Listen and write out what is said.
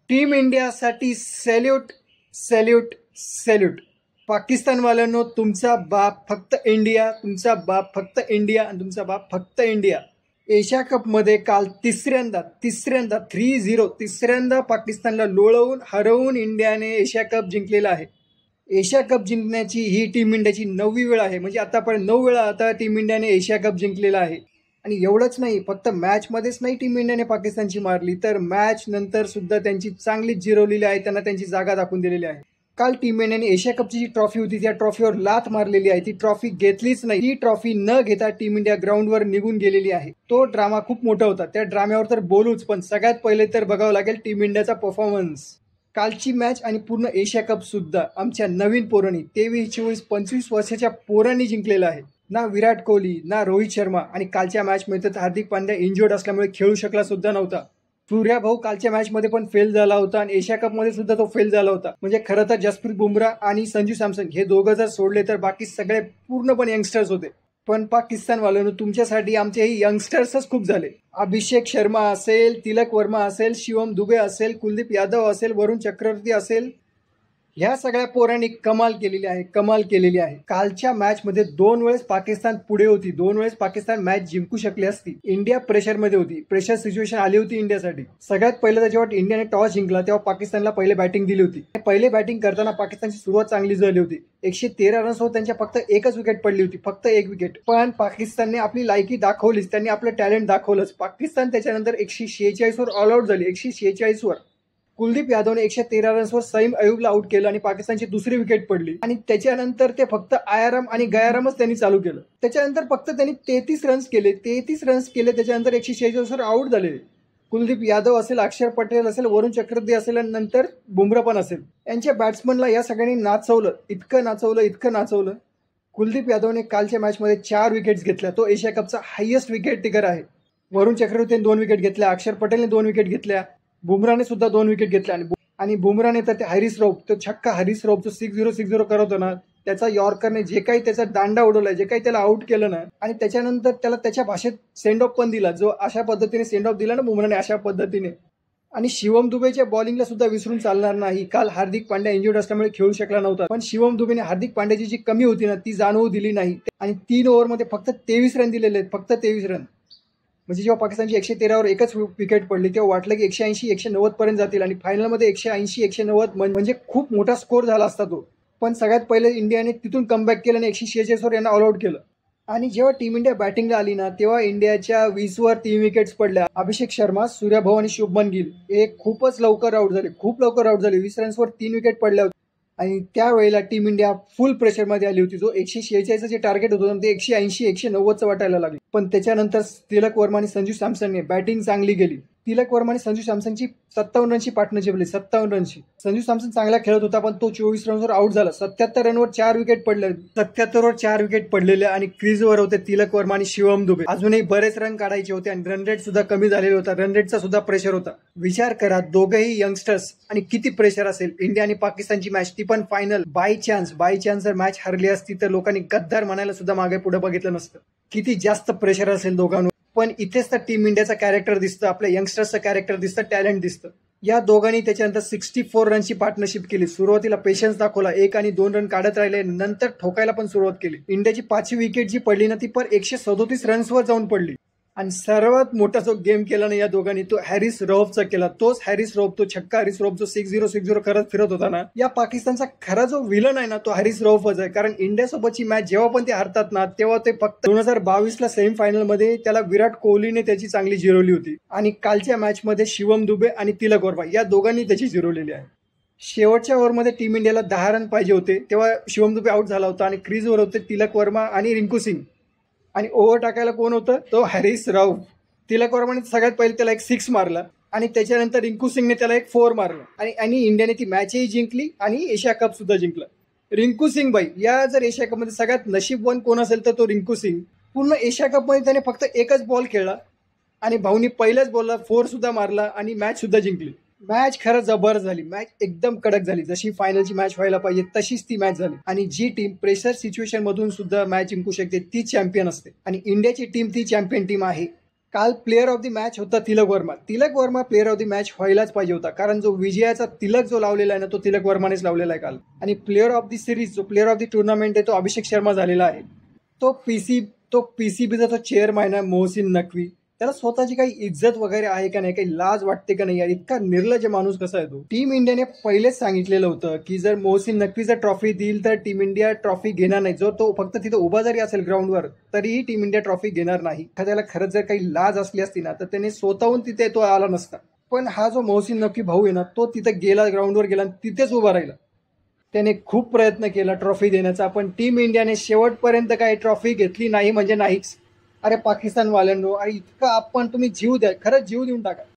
Team इंडियासाठी salute salute salute. पाकिस्तानवाल्यांनो, तुमचा बाप फक्त इंडिया, तुमचा बाप फक्त इंडिया आणि तुमचा बाप फक्त इंडिया. एशिया कपमध्ये काल तिसऱ्यांदा 3-0 तिसऱ्यांदा पाकिस्तानला लोळवून हरवून इंडियाने एशिया कप जिंकलेला आहे. एशिया कप जिंकण्याची ही टीम इंडियाची 9वी वेळ आहे. म्हणजे आतापर्यंत 9 वेळा आता टीम इंडियाने एशिया कप जिंकलेला आहे. आणि एवढंच नाही, फक्त मॅचमध्येच नाही टीम इंडियाने पाकिस्तानची मारली, तर मॅच नंतर सुद्धा त्यांची चांगलीच जिरवलेली आहे, त्यांना त्यांची जागा दाखवून दिलेली आहे. काल टीम इंडियाने एशिया कपची जी ट्रॉफी होती त्या ट्रॉफीवर लाथ मारलेली आहे. ती ट्रॉफी घेतलीच नाही. ती ट्रॉफी न घेता टीम इंडिया ग्राउंडवर निघून गेलेली आहे. तो ड्रामा खूप मोठा होता. त्या ड्राम्यावर तर बोलूच, पण सगळ्यात पहिले तर बघावं लागेल टीम इंडियाचा परफॉर्मन्स. कालची मॅच आणि पूर्ण एशिया कप सुद्धा आमच्या नवीन पोरांनी 23, 24, 25 वर्षाच्या पोरांनी जिंकलेला आहे. ना विराट कोहली, ना रोहित शर्मा, आणि कालच्या मॅचमध्ये तर हार्दिक पांड्या इंजर्ड असल्यामुळे खेळू शकला सुद्धा नव्हता. सूर्या भाऊ कालच्या मॅचमध्ये पण फेल झाला होता आणि एशिया कपमध्ये सुद्धा तो फेल झाला होता. म्हणजे खरं तर जसप्रीत बुमराह आणि संजू सॅमसन हे दोघं जर सोडले तर बाकी सगळे पूर्णपणे यंगस्टर्स होते. पण पाकिस्तानवाल्यांनो, तुमच्यासाठी आमचे हे यंगस्टर्सच खूप झाले. अभिषेक शर्मा असेल, तिलक वर्मा असेल, शिवम दुबे असेल, कुलदीप यादव असेल, वरुण चक्रवर्ती असेल, ह्या सगळ्या पोरांनी कमाल केलेली आहे. कालच्या मॅचमध्ये 2 वेळेस पाकिस्तान पुढे होती, 2 वेळेस पाकिस्तान मॅच जिंकू शकली असती. इंडिया प्रेशरमध्ये होती, प्रेशर सिच्युएशन आली होती इंडियासाठी. सगळ्यात पहिलं तर जेव्हा इंडियाने टॉस जिंकला तेव्हा पाकिस्तानला पहिले बॅटिंग दिली होती. पहिले बॅटिंग करताना पाकिस्तानची सुरुवात चांगली झाली होती. 113 रन्सवर त्यांच्या फक्त एकच विकेट पडली होती, फक्त एक विकेट. पण पाकिस्तानने आपली लायकी दाखवलीच, त्यांनी आपलं टॅलेंट दाखवलंच. पाकिस्तान त्याच्यानंतर 146 वर ऑल आउट झाली. 146 वर कुलदीप यादवने 113 रन्सवर सईम अयूबला आउट केलं आणि पाकिस्तानची दुसरी विकेट पडली. आणि त्याच्यानंतर ते फक्त आयाराम आणि गयारामच त्यांनी चालू केलं. त्याच्यानंतर फक्त त्यांनी 33 रन्स केले. त्याच्यानंतर 146 वर आउट झाले. कुलदीप यादव असेल, अक्षर पटेल असेल, वरुण चक्रवर्ती असेल आणि नंतर बुमराह पण असेल. यांच्या बॅट्समनला या सगळ्यांनी नाचवलं, इतकं नाचवलं. कुलदीप यादवने कालच्या मॅचमध्ये 4 विकेट्स घेतल्या. तो एशिया कपचा हायेस्ट विकेट टेकर आहे. वरुण चक्रवर्तीने 2 विकेट घेतल्या, अक्षर पटेलने 2 विकेट घेतल्या, बुमराहने सुद्धा 2 विकेट घेतल्या. आणि बुमराहने तर ते हॅरिस रौफ, तो छक्का हॅरिस रौफ जो 6-0 करत होता ना, त्याचा यॉर्करने जे काही त्याचा दांडा उडवलाय, जे काही त्याला आउट केलं ना, आणि त्याच्यानंतर त्याला त्याच्या भाषेत सेंड ऑफ पण दिला, जो अशा पद्धतीने सेंड ऑफ दिला ना बुमराहने, अशा पद्धतीने. आणि शिवम दुबेच्या बॉलिंगला सुद्धा विसरून चालणार नाही. काल हार्दिक पांड्या इंजर्ड असल्यामुळे खेळू शकला नव्हता, पण शिवम दुबेने हार्दिक पांड्याची जी कमी होती ना ती जाणवू दिली नाही. आणि 3 ओव्हरमध्ये फक्त 23 रन दिलेले आहेत, फक्त 23 रन. म्हणजे जेव्हा पाकिस्तानची 113 वर एकच विकेट पडली तेव्हा वाटलं की 180-190 पर्यंत जातील आणि फायनलमध्ये 180-190 म्हणजे खूप मोठा स्कोर झाला असता तो. पण सगळ्यात पहिले इंडियाने तिथून कमबॅक केलं आणि 146 वर यांना ऑल आउट केलं. आणि जेव्हा टीम इंडिया बॅटिंगला आली ना तेव्हा इंडियाच्या 20 वर 3 विकेट्स पडल्या. अभिषेक शर्मा, सूर्या भाऊ आणि शुभमन गिल हे खूप लवकर आउट झाले. 20 रन्सवर 3 विकेट पडल्या होत्या. आणि त्यावेळेला टीम इंडिया फुल प्रेशरमध्ये आली होती. जो 146चं जे टार्गेट होतं ते 180-190चं वाटायला लागले. पण त्याच्यानंतर तिलक वर्मा आणि संजू सॅमसनने बॅटिंग चांगली केली. तिलक वर्मा आणि संजू सॅमसनची 57 रनची पार्टनरशिप झाली, 57 रनची. संजू सॅमसन चांगला खेळत होता पण तो 24 रन्सवर आउट झाला. 77 रनवर 4 विकेट पडले. 77 वर 4 विकेट पडलेले आणि क्रीजवर होते तिलक वर्मा आणि शिवम दुबे. अजूनही बरेच रन काढायचे होते आणि रन रेट सुद्धा कमी झालेला होता. रन रेटचा सुद्धा प्रेशर होता. विचार करा, दोघेही यंगस्टर्स आणि किती प्रेशर असेल. इंडिया आणि पाकिस्तानची मॅच, ती पण फायनल. बाय चान्स जर मॅच हरली असती तर लोकांनी गद्दार म्हणायला सुद्धा मागे पुढे बघितलं नसतं. किती जास्त प्रेशर असेल दोघांवर. पण इथेच तर टीम इंडियाचं कॅरेक्टर दिसतं, आपल्या यंगस्टर्सचं कॅरेक्टर दिसतं, टॅलेंट दिसतं. या दोघांनी त्याच्यानंतर 64 रनची पार्टनरशिप केली. सुरुवातीला पेशन्स दाखवला, 1 आणि 2 रन काढत राहिले, नंतर ठोकायला पण सुरुवात केली. इंडियाची 5वी विकेट जी पडली ना ती पण 137 रन्सवर जाऊन पडली. आणि सर्वात मोठा जो गेम केला ना या दोघांनी तो हॅरिस रौफचा केला. तोच हॅरिस रौफ, तो छक्का हॅरिस रौफ जो 6-0 करत फिरत होता ना, या पाकिस्तानचा खरा जो विलन आहे ना तो हॅरिस रौफच आहे. कारण इंडियासोबतची मॅच जेव्हा पण ते हरतात ना तेव्हा ते फक्त 2022ला सेमीफायनलमध्ये त्याला विराट कोहलीने त्याची चांगली जिरवली होती. आणि कालच्या मॅचमध्ये शिवम दुबे आणि तिलक वर्मा या दोघांनी त्याची जिरवलेली आहे. शेवटच्या ओव्हरमध्ये टीम इंडियाला 10 रन पाहिजे होते तेव्हा शिवम दुबे आउट झाला होता आणि क्रीजवर होते तिलक वर्मा आणि रिंकू सिंग. आणि ओव्हर टाकायला कोण होतं, तो हॅरिस रौफ. तिलक वर्माने सगळ्यात पहिले त्याला एक 6 मारला आणि त्याच्यानंतर रिंकू सिंगने त्याला एक 4 मारला. आणि इंडियाने ती मॅचही जिंकली आणि एशिया कप सुद्धा जिंकला. रिंकू सिंग बाई, या जर एशिया कपमध्ये सगळ्यात नशीबवान कोण असेल तर तो रिंकू सिंग. पूर्ण एशिया कपमध्ये त्याने फक्त एकच बॉल खेळला आणि भाऊनी पहिल्याच बॉलला 4 सुद्धा मारला आणि मॅच सुद्धा जिंकली. मॅच खरं जबरदस्त झाली. मॅच एकदम कडक झाली. जशी फायनलची मॅच व्हायला पाहिजे तशीच ती मॅच झाली. आणि जी टीम प्रेशर सिच्युएशन मधून सुद्धा मॅच जिंकू शकते ती चॅम्पियन असते. आणि इंडियाची टीम ती चॅम्पियन टीम आहे. काल प्लेअर ऑफ द मॅच होता Tilak Varma. Tilak Varma player of the match व्हायलाच पाहिजे होता, कारण जो विजयाचा तिलक जो लावलेला आहे ना, तो तिलक वर्मानेच लावलेला आहे काल. आणि प्लेअर ऑफ द सिरीज, जो प्लेअर ऑफ द टुर्नामेंट आहे, तो अभिषेक शर्मा झालेला आहे. तो पीसीबीचा तो चेअरमॅन आहे मोहसिन नकवी. त्याला स्वतःची काही इज्जत वगैरे आहे का नाही, काही लाज वाटते का नाही यार, इतका निर्लज्ज माणूस कसा आहे तो. टीम इंडियाने पहिलेच सांगितलेलं होतं की जर मोहसिन नकवी जर ट्रॉफी देईल तर टीम इंडिया ट्रॉफी घेणार नाही. जर तो फक्त तिथं उभा जरी असेल ग्राउंडवर तरीही टीम इंडिया ट्रॉफी घेणार नाही. एखाद्याला खरंच जर काही लाज असली असती ना, तर त्याने स्वतःहून तिथे तो आला नसता. पण हा जो मोहसिन नकवी भाऊ आहे ना, तो तिथं गेला, ग्राउंडवर गेला आणि तिथेच उभा राहिला. त्याने खूप प्रयत्न केला ट्रॉफी देण्याचा, पण टीम इंडियाने शेवटपर्यंत काही ट्रॉफी घेतली नाही म्हणजे नाहीच. अरे पाकिस्तानवाल्यांनो, अरे इतका आपण तुम्ही जीव द्या, खरंच जीव देऊन टाका.